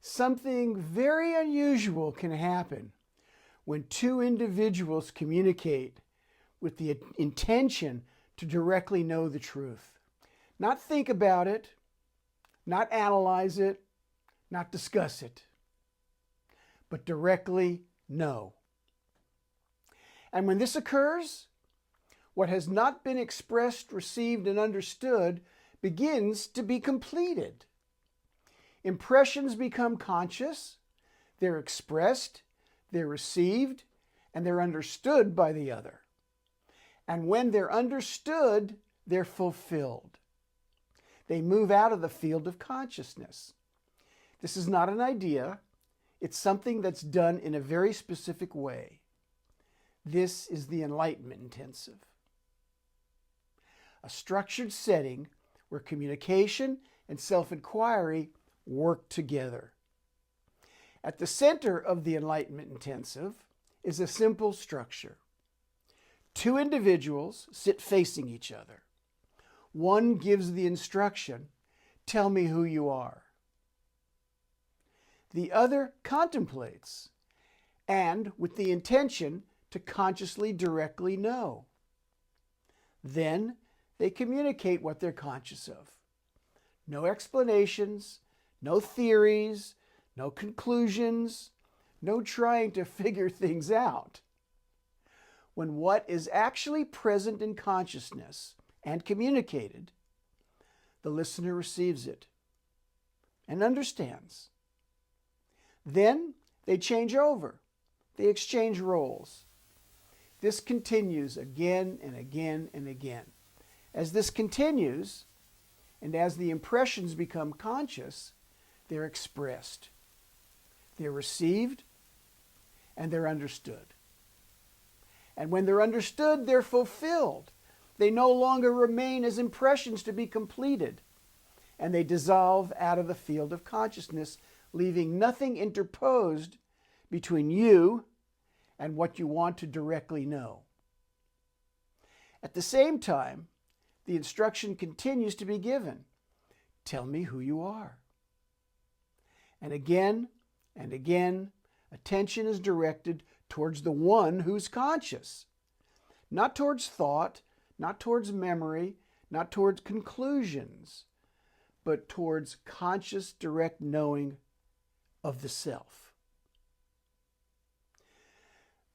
Something very unusual can happen when two individuals communicate with the intention to directly know the truth. Not think about it, not analyze it, not discuss it, but directly know. And when this occurs, what has not been expressed, received, and understood begins to be completed. Impressions become conscious, they're expressed, they're received, and they're understood by the other. And when they're understood, they're fulfilled. They move out of the field of consciousness. This is not an idea. It's something that's done in a very specific way. This is the Enlightenment Intensive. A structured setting where communication and self-inquiry work together. At the center of the Enlightenment Intensive is a simple structure. Two individuals sit facing each other. One gives the instruction, "Tell me who you are." The other contemplates, and with the intention to consciously directly know. Then they communicate what they're conscious of. No explanations, no theories, no conclusions, no trying to figure things out. When what is actually present in consciousness and communicated, the listener receives it and understands. Then they change over. They exchange roles. This continues again and again and again. As this continues, and as the impressions become conscious, they're expressed, they're received, and they're understood. And when they're understood, they're fulfilled. They no longer remain as impressions to be completed, and they dissolve out of the field of consciousness, leaving nothing interposed between you and what you want to directly know. At the same time, the instruction continues to be given. Tell me who you are. And again, attention is directed towards the one who's conscious. Not towards thought, not towards memory, not towards conclusions, but towards conscious, direct knowing of the self.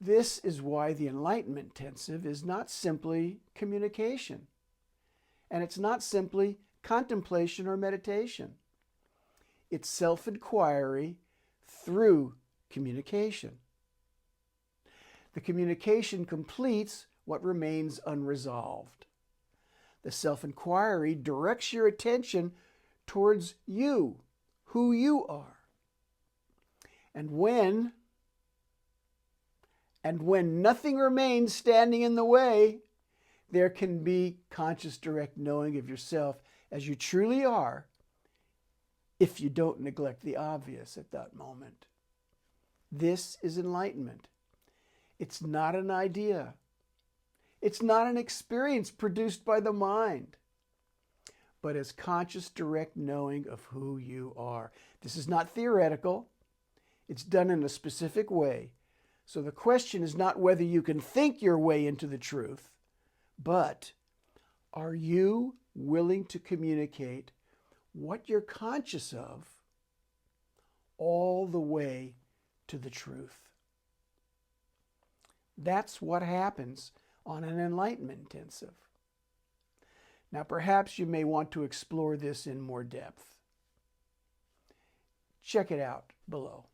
This is why the Enlightenment Intensive is not simply communication, and it's not simply contemplation or meditation. It's self-inquiry through communication. The communication completes what remains unresolved. The self-inquiry directs your attention towards you, who you are. And when nothing remains standing in the way, there can be conscious direct knowing of yourself as you truly are, if you don't neglect the obvious at that moment. This is enlightenment. It's not an idea. It's not an experience produced by the mind, but as conscious direct knowing of who you are. This is not theoretical. It's done in a specific way. So the question is not whether you can think your way into the truth, but are you willing to communicate what you're conscious of all the way to the truth? That's what happens on an Enlightenment Intensive. Now, perhaps you may want to explore this in more depth. Check it out below.